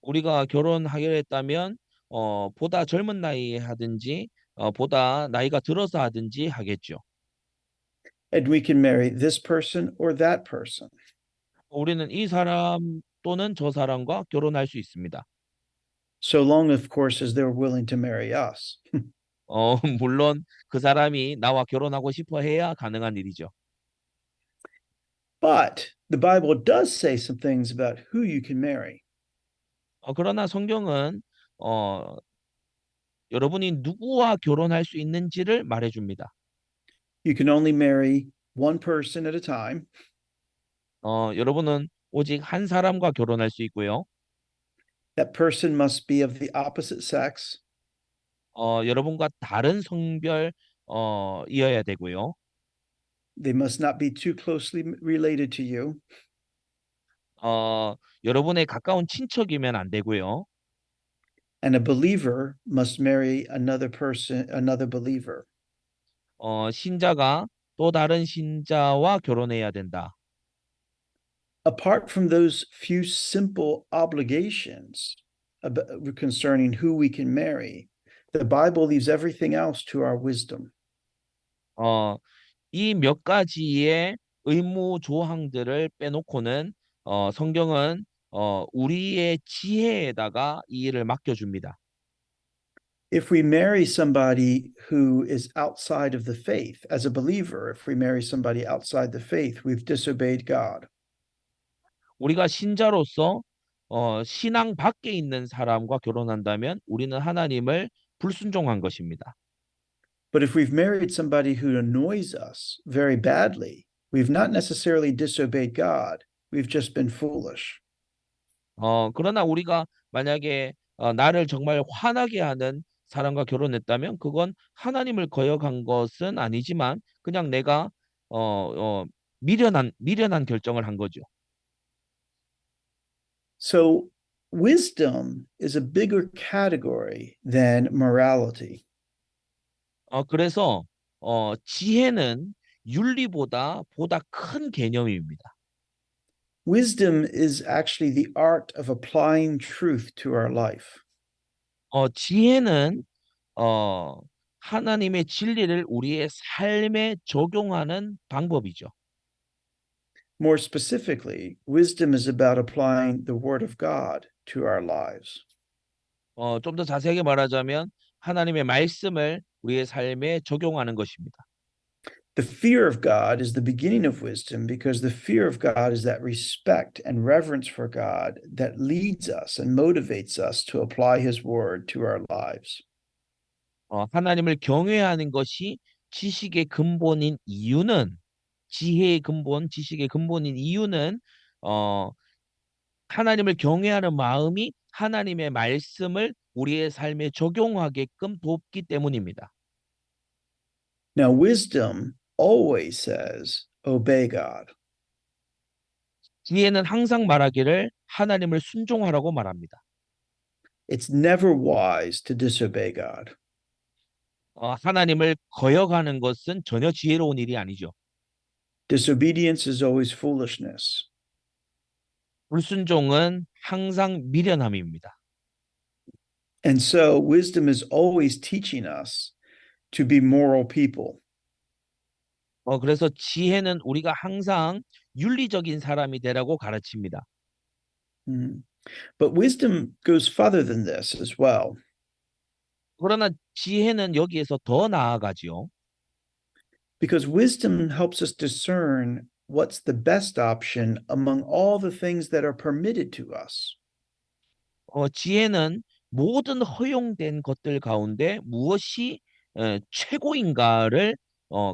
우리가 결혼하기로 했다면 보다 젊은 나이에 하든지 보다 나이가 들어서 하든지 하겠죠. And we can marry this person or that person. 우리는 이 사람 또는 저 사람과 결혼할 수 있습니다. So long, of course, as they're willing to marry us. 물론 그 사람이 나와 결혼하고 싶어 해야 가능한 일이죠. But the Bible does say some things about who you can marry. 그러나 성경은 어, 여러분이 누구와 결혼할 수 있는지를 말해줍니다. You can only marry one person at a time. 여러분은 오직 한 사람과 결혼할 수 있고요. That person must be of the opposite sex. 여러분과 다른 성별 이어야 되고요. They must not be too closely related to you. 여러분의 가까운 친척이면 안 되고요. And a believer must marry another person, another believer. 신자가 또 다른 신자와 결혼해야 된다. Apart from those few simple obligations concerning who we can marry, the Bible leaves everything else to our wisdom. 이 몇 가지의 의무 조항들을 빼놓고는 성경은 우리의 지혜에다가 이 일을 맡겨줍니다. If we marry somebody who is outside of the faith, as a believer, if we marry somebody outside the faith, we've disobeyed God. 우리가 신자로서 신앙 밖에 있는 사람과 결혼한다면 우리는 하나님을 불순종한 것입니다. But if we've married somebody who annoys us very badly, we've not necessarily disobeyed God. We've just been foolish. 그러나 우리가 만약에 나를 정말 화나게 하는 사람과 결혼했다면 그건 하나님을 거역한 것은 아니지만 그냥 내가 미련한 결정을 한 거죠. So wisdom is a bigger category than morality. 그래서 지혜는 윤리보다 보다 큰 개념입니다. Wisdom is actually the art of applying truth to our life. 지혜는 하나님의 진리를 우리의 삶에 적용하는 방법이죠. More specifically, wisdom is about applying the Word of God to our lives. 좀 더 자세하게 말하자면 하나님의 말씀을 우리의 삶에 적용하는 것입니다. The fear of God is the beginning of wisdom because the fear of God is that respect and reverence for God that leads us and motivates us to apply His Word to our lives. 하나님을 경외하는 것이 지식의 근본인 이유는 지혜의 근본, 지식의 근본인 이유는 하나님을 경외하는 마음이 하나님의 말씀을 우리의 삶에 적용하게끔 돕기 때문입니다. Now, wisdom always says, obey God. 지혜는 항상 말하기를 하나님을 순종하라고 말합니다. It's never wise to disobey God. 하나님을 거역하는 것은 전혀 지혜로운 일이 아니죠. Disobedience is always foolishness. 불순종은 항상 미련함입니다. And so, wisdom is always teaching us to be moral people. 그래서 지혜는 우리가 항상 윤리적인 사람이 되라고 가르칩니다. But wisdom goes further than this as well. 그러나 지혜는 여기에서 더 나아가지요. Because wisdom helps us discern what's the best option among all the things that are permitted to us. 지혜는 모든 허용된 것들 가운데 무엇이 최고인가를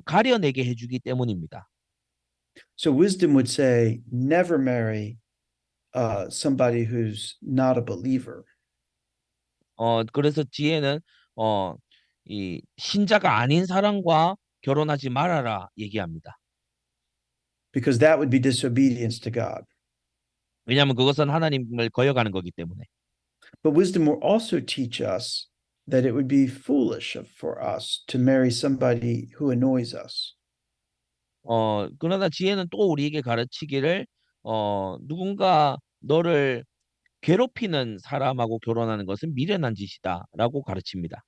가려내게 해주기 때문입니다. So wisdom would say, never marry somebody who's not a believer. 그래서 지혜는 이 신자가 아닌 사람과 결혼하지 말아라 얘기합니다. Because that would be disobedience to God. 왜냐하면 그것은 하나님을 거역하는 거기 때문에. But wisdom will also teach us that it would be foolish for us to marry somebody who annoys us. 그러나 지혜는 또 우리에게 가르치기를 누군가 너를 괴롭히는 사람하고 결혼하는 것은 미련한 짓이다라고 가르칩니다.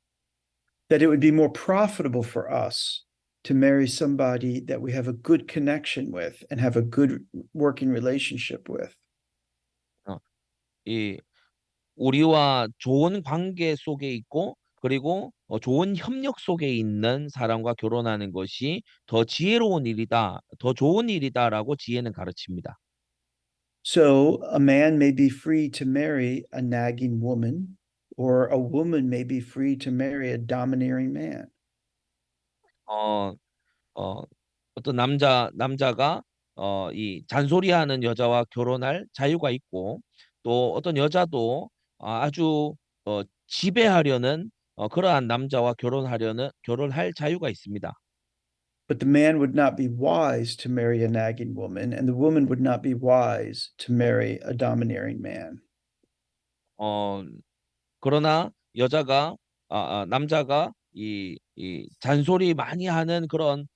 That it would be more profitable for us to marry somebody that we have a good connection with and have a good working relationship with. 이 우리와 좋은 관계 속에 있고 그리고 좋은 협력 속에 있는 사람과 결혼하는 것이 더 지혜로운 일이다, 더 좋은 일이다라고 지혜는 가르칩니다. So a man may be free to marry a nagging woman, or a woman may be free to marry a domineering man. 어, 어, 어떤 남자가 이 잔소리하는 여자와 결혼할 자유가 있고 또 어떤 여자도 아주 지배하려는 그러한 남자와 결혼할 자유가 있습니다. But the man would not be wise to marry a nagging woman, and the woman would not be wise to marry a domineering man. 어, 그러나 남자가 이 잔소리 많이 하는 그런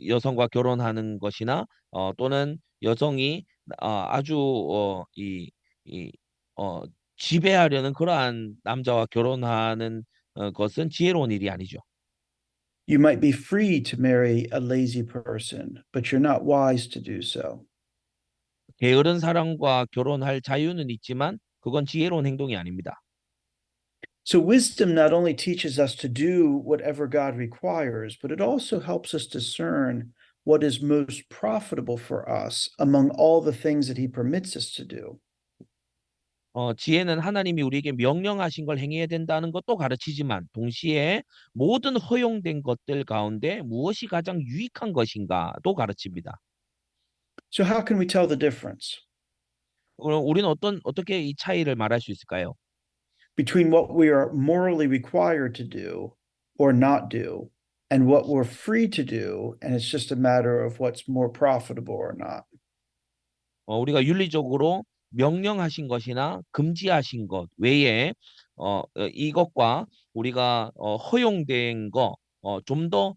여성과 결혼하는 것이나 또는 여성이 아주 이 어, 지배하려는 그러한 남자와 결혼하는 것은 지혜로운 일이 아니죠. You might be free to marry a lazy person, but you're not wise to do so. 게으른 사람과 결혼할 자유는 있지만 그건 지혜로운 행동이 아닙니다. So, wisdom not only teaches us to do whatever God requires, but it also helps us discern what is most profitable for us among all the things that He permits us to do. 지혜는 하나님이 우리에게 명령하신 걸 행해야 된다는 것도 가르치지만 동시에 모든 허용된 것들 가운데 무엇이 가장 유익한 것인가도 가르칩니다. So, how can we tell the difference 그럼 우리는 어떻게 이 차이를 말할 수 있을까요? between what we are morally required to do or not do, and what we're free to do, and it's just a matter of what's more profitable or not? 우리가 윤리적으로 명령하신 것이나 금지하신 것 외에 이것과 우리가 허용된 거, 좀 더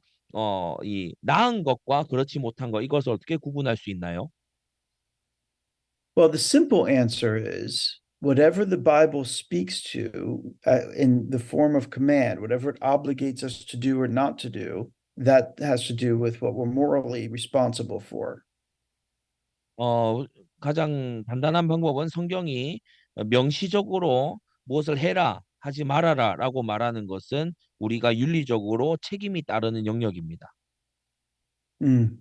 이 나은 것과 그렇지 못한 것 이것을 어떻게 구분할 수 있나요? Well, the simple answer is whatever the Bible speaks to in the form of command, whatever it obligates us to do or not to do, that has to do with what we're morally responsible for. 어, 가장 간단한 방법은 성경이 명시적으로 무엇을 해라, 하지 말아라라고 말하는 것은 우리가 윤리적으로 책임이 따르는 영역입니다. Mm.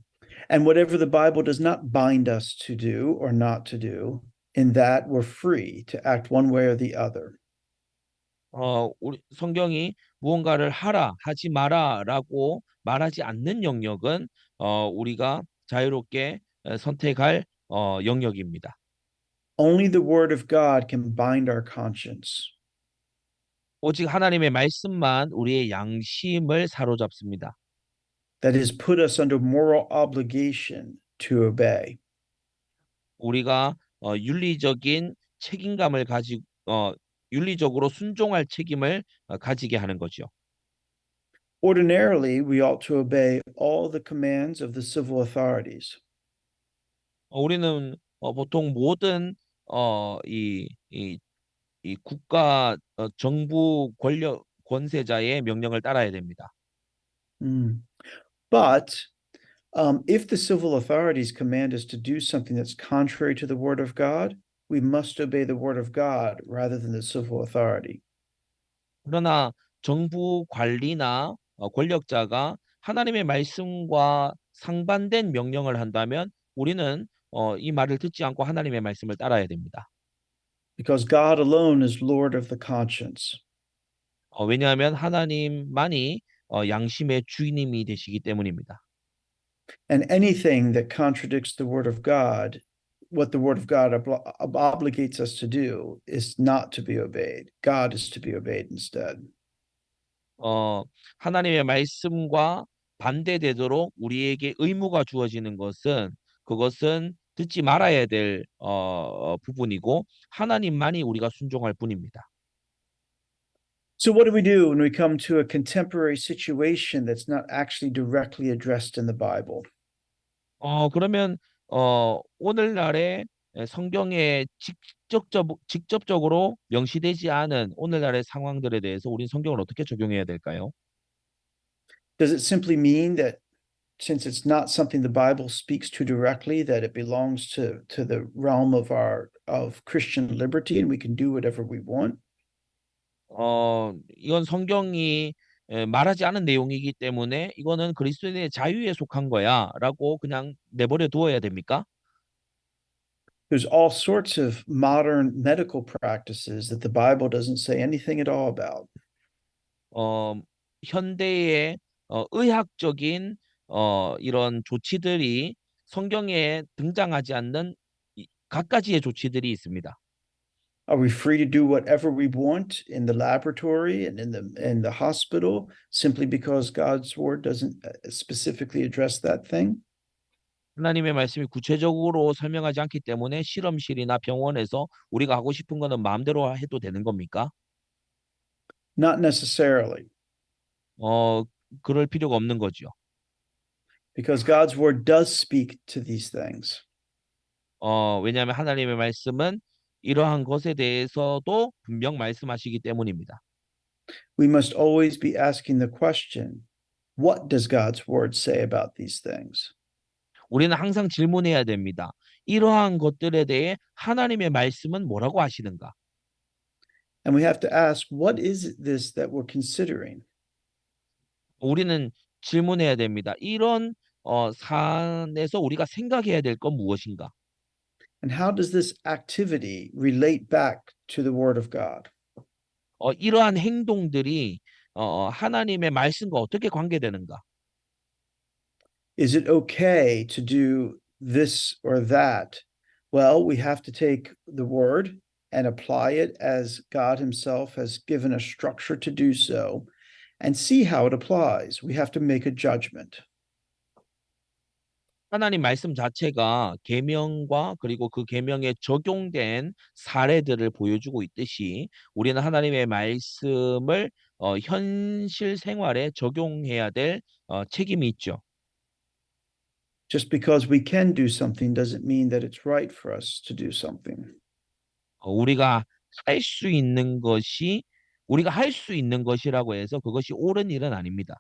And whatever the Bible does not bind us to do or not to do, in that we're free to act one way or the other. 우리 성경이 무언가를 하라, 하지 마라라고 말하지 않는 영역은 우리가 자유롭게 선택할 영역입니다. Only the Word of God can bind our conscience. 오직 하나님의 말씀만 우리의 양심을 사로잡습니다. That has put us under moral obligation to obey. 우리가 윤리적인 책임감을 가지고 윤리적으로 순종할 책임을 가지게 하는 거죠. Ordinarily, we ought to obey all the commands of the civil authorities. 우리는 보통 모든 이 국가 정부 권력 권세자의 명령을 따라야 됩니다. Mm. But if the civil authorities command us to do something that's contrary to the Word of God, we must obey the Word of God rather than the civil authority. 그러나 정부 관리나 권력자가 하나님의 말씀과 상반된 명령을 한다면 우리는 이 말을 듣지 않고 하나님의 말씀을 따라야 됩니다. Because God alone is Lord of the conscience. 왜냐하면 하나님만이 양심의 주인님이 되시기 때문입니다. And anything that contradicts the Word of God, what the Word of God obligates us to do, is not to be obeyed. God is to be obeyed instead. 하나님의 말씀과 반대되도록 우리에게 의무가 주어지는 것은 그것은 듣지 말아야 될 부분이고 하나님만이 우리가 순종할 뿐입니다. So, what do we do when we come to a contemporary situation that's not actually directly addressed in the Bible? 그러면 오늘날의 성경에 직접적으로 명시되지 않은 오늘날의 상황들에 대해서 우리는 성경을 어떻게 적용해야 될까요? Does it simply mean that since it's not something the Bible speaks to directly, that it belongs to the realm of Christian liberty and we can do whatever we want? 이건 성경이 말하지 않은 내용이기 때문에 이거는 그리스도인의 자유에 속한 거야라고 그냥 내버려 두어야 됩니까? There's all sorts of modern medical practices that the Bible doesn't say anything at all about. 어, 현대의 의학적인 이런 조치들이 성경에 등장하지 않는 갖가지의 조치들이 있습니다. Are we free to do whatever we want in the laboratory and in the hospital simply because God's word doesn't specifically address that thing? 하나님의 말씀이 구체적으로 설명하지 않기 때문에 실험실이나 병원에서 우리가 하고 싶은 거는 마음대로 해도 되는 겁니까? Not necessarily, 어, 그럴 필요가 없는 거죠. because God's word does speak to these things. 왜냐하면 하나님의 말씀은 이러한 것에 대해서도 분명 말씀하시기 때문입니다. We must always be asking the question, what does God's word say about these things? 우리는 항상 질문해야 됩니다. 이러한 것들에 대해 하나님의 말씀은 뭐라고 하시는가? And we have to ask, what is this that we're considering? 우리는 질문해야 됩니다. 이런 사안에서 우리가 생각해야 될 건 무엇인가? And how does this activity relate back to the word of God? 이러한 행동들이 하나님의 말씀과 어떻게 관계되는가? Is it okay to do this or that? Well, we have to take the word and apply it as God himself has given a structure to do so and see how it applies. We have to make a judgment. 하나님 말씀 자체가 계명과 그리고 그 계명에 적용된 사례들을 보여주고 있듯이 우리는 하나님의 말씀을 현실 생활에 적용해야 될 책임이 있죠. Just because we can do something doesn't mean that it's right for us to do something. 우리가 할 수 있는 것이 우리가 할 수 있는 것이라고 해서 그것이 옳은 일은 아닙니다.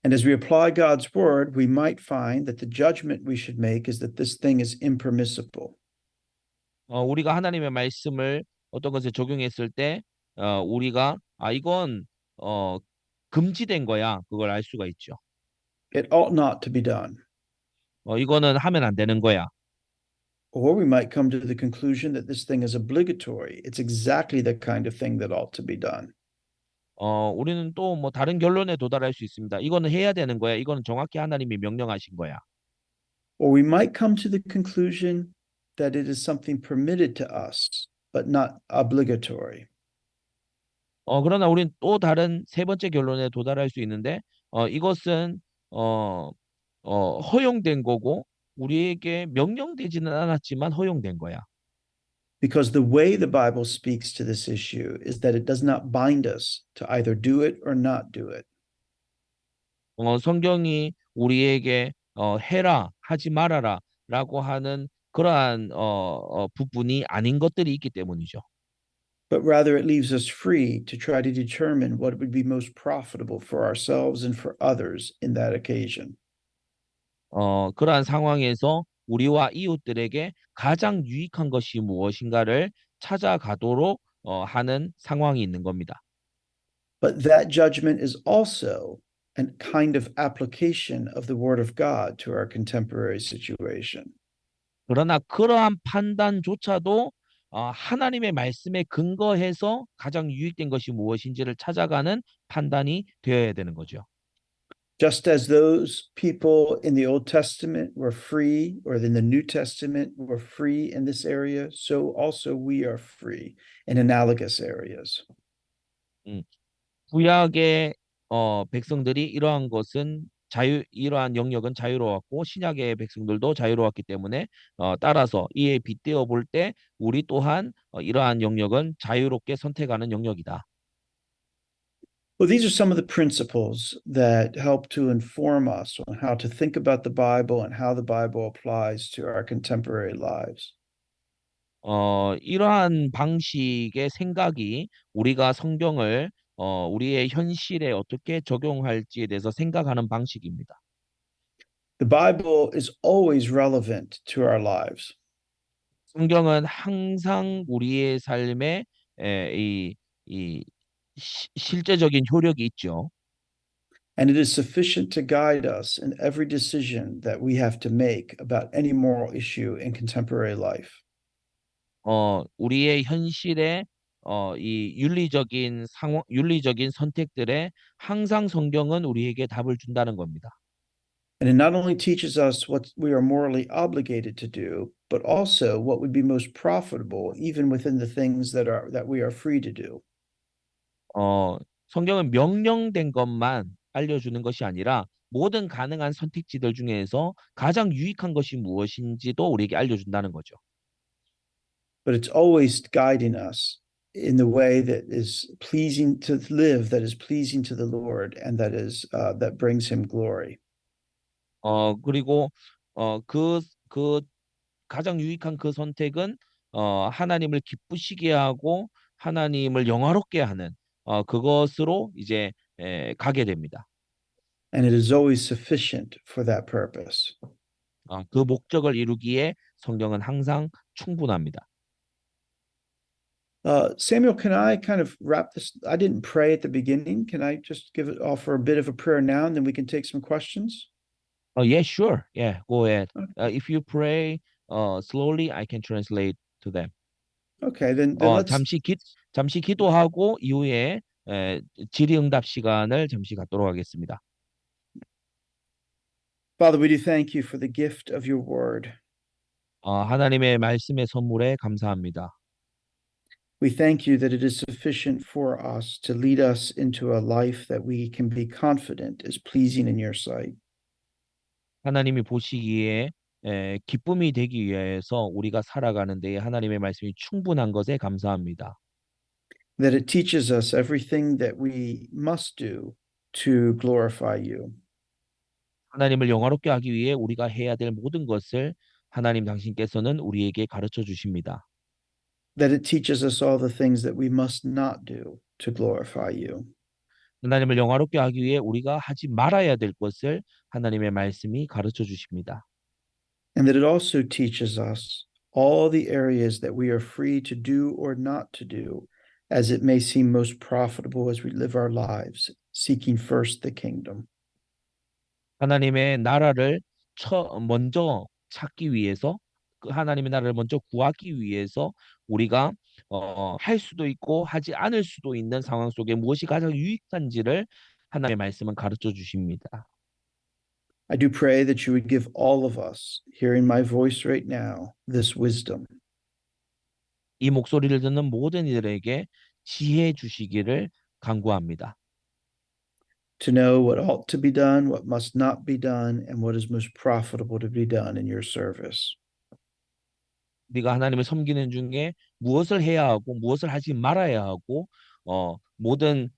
And as we apply God's word, we might find that the judgment we should make is that this thing is impermissible. 우리가 하나님의 말씀을 어떤 것에 적용했을 때 우리가 이건 금지된 거야. 그걸 알 수가 있죠. It ought not to be done. 이거는 하면 안 되는 거야. Or we might come to the conclusion that this thing is obligatory. It's exactly the kind of thing that ought to be done. 우리는 또 뭐 다른 결론에 도달할 수 있습니다. 이거는 해야 되는 거야. 이거는 정확히 하나님이 명령하신 거야. Or we might come to the conclusion that it is something permitted to us, but not obligatory. 그러나 우리는 또 다른 세 번째 결론에 도달할 수 있는데 이것은 허용된 거고 우리에게 명령되지는 않았지만 허용된 거야. Because the way the Bible speaks to this issue is that it does not bind us to either do it or not do it. 성경이 우리에게 해라, 하지 말아라라고 하는 그러한 부분이 아닌 것들이 있기 때문이죠. But rather it leaves us free to try to determine what would be most profitable for ourselves and for others in that occasion. 그러한 상황에서 우리와 이웃들에게 가장 유익한 것이 무엇인가를 찾아가도록 하는 상황이 있는 겁니다. But that judgment is also a kind of application of the Word of God to our contemporary situation. 그러나 그러한 판단조차도 하나님의 말씀에 근거해서 가장 유익된 것이 무엇인지를 찾아가는 판단이 되어야 되는 거죠. Just as those people in the Old Testament were free, or in the New Testament were free in this area, so also we are free in analogous areas. 구약의 백성들이 이러한 영역은 자유로웠고 신약의 백성들도 자유로웠기 때문에 따라서 이에 빗대어 볼 때 우리 또한 이러한 영역은 자유롭게 선택하는 영역이다. Well, these are some of the principles that help to inform us on how to think about the Bible and how the Bible applies to our contemporary lives. 이러한 방식의 생각이 우리가 성경을 우리의 현실에 어떻게 적용할지에 대해서 생각하는 방식입니다. The Bible is always relevant to our lives. 성경은 항상 우리의 삶에 이 실제적인 효력이 있죠. And it is sufficient to guide us in every decision that we have to make about any moral issue in contemporary life. 우리의 현실에 이 윤리적인 선택들에 항상 성경은 우리에게 답을 준다는 겁니다. And it not only teaches us what we are morally obligated to do, but also what would be most profitable, even within the things that we are free to do. 성경은 명령된 것만 알려주는 것이 아니라 모든 가능한 선택지들 중에서 가장 유익한 것이 무엇인지도 우리에게 알려준다는 거죠. But it's always guiding us in the way that is pleasing to live, that is pleasing to the Lord, and that brings him glory. 그리고 그 가장 유익한 그 선택은 하나님을 기쁘시게 하고 하나님을 영화롭게 하는 그것으로 이제 가게 됩니다. And it is always sufficient for that purpose. 그 목적을 이루기에 성경은 항상 충분합니다. Samuel, can I kind of wrap this? I didn't pray at the beginning. Can I just offer a bit of a prayer now, and then we can take some questions? Yeah, sure. Yeah, go ahead. If you pray slowly, I can translate to them. Okay, then let's. 잠시 기도하고 이후에 질의응답 시간을 잠시 갖도록 하겠습니다. Father, we do thank you for the gift of your word. 하나님의 말씀의 선물에 감사합니다. We thank you that it is sufficient for us to lead us into a life that we can be confident is pleasing in your sight. 하나님이 보시기에 기쁨이 되기 위해서 우리가 살아가는 데에 하나님의 말씀이 충분한 것에 감사합니다. That it teaches us everything that we must do to glorify you. 하나님을 영화롭게 하기 위해 우리가 해야 될 모든 것을 하나님 당신께서는 우리에게 가르쳐 주십니다. That it teaches us all the things that we must not do to glorify you. 하나님을 영화롭게 하기 위해 우리가 하지 말아야 될 것을 하나님의 말씀이 가르쳐 주십니다. And that it also teaches us all the areas that we are free to do or not to do, as it may seem most profitable as we live our lives, seeking first the kingdom. 하나님의 나라를 먼저 찾기 위해서 그 하나님의 나라를 먼저 구하기 위해서 우리가 할 수도 있고 하지 않을 수도 있는 상황 속에 무엇이 가장 유익한지를 하나님의 말씀은 가르쳐 주십니다. I do pray that you would give all of us hearing my voice right now this wisdom. 이 목소리를 듣는 모든 이들에게 지혜 주시기를 간구합니다. To know what ought to be done, what must not be done, and what is most profitable to be done in your service. 우리가 하나님을 섬기는 중에 무엇을 해야 하고 무엇을 하지 말아야 하고 모든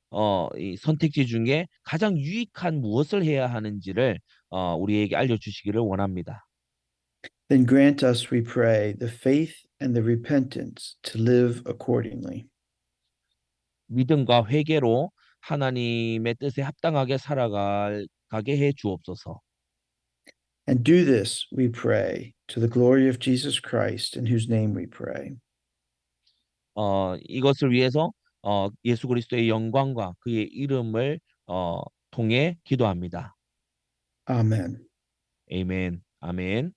이 선택지 중에 가장 유익한 무엇을 해야 하는지를 우리에게 알려주시기를 원합니다. Then grant us, we pray, the faith and the repentance to live accordingly. 믿음과 회개로 하나님의 뜻에 합당하게 살아가게 해 주옵소서. And do this, we pray, to the glory of Jesus Christ, in whose name we pray. 이것을 위해서 예수 그리스도의 영광과 그의 이름을 통해 기도합니다. Amen. 아멘. 아멘.